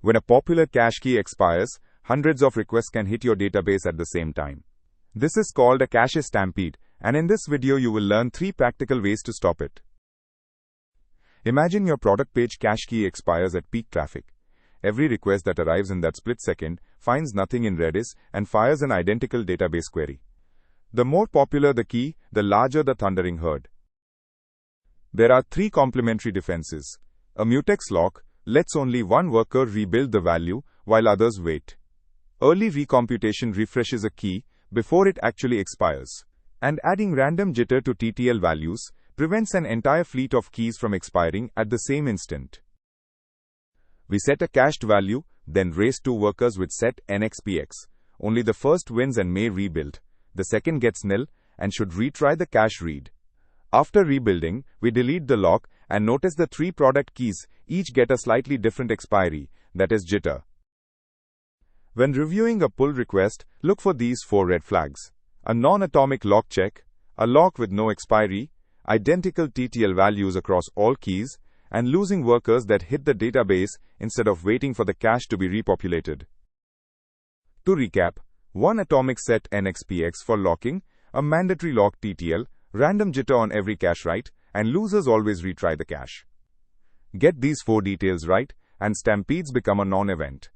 When a popular cache key expires, hundreds of requests can hit your database at the same time. This is called a cache stampede, and in this video you will learn 3 practical ways to stop it. Imagine your product page cache key expires at peak traffic. Every request that arrives in that split second finds nothing in Redis and fires an identical database query. The more popular the key, the larger the thundering herd. There are 3 complementary defenses. A mutex lock lets only one worker rebuild the value while others wait. Early recomputation refreshes a key before it actually expires. And adding random jitter to TTL values prevents an entire fleet of keys from expiring at the same instant. We set a cached value, then raise 2 workers with set nxpx. Only the first wins and may rebuild. The second gets nil and should retry the cache read. After rebuilding, we delete the lock and notice the 3 product keys each get a slightly different expiry, that is jitter. When reviewing a pull request, look for these 4 red flags. A non-atomic lock check, a lock with no expiry, identical TTL values across all keys, and losing workers that hit the database instead of waiting for the cache to be repopulated. To recap, 1 atomic set nxpx for locking, a mandatory lock TTL, random jitter on every cache write, and losers always retry the cache. Get these 4 details right, and Stampedes become a non-event.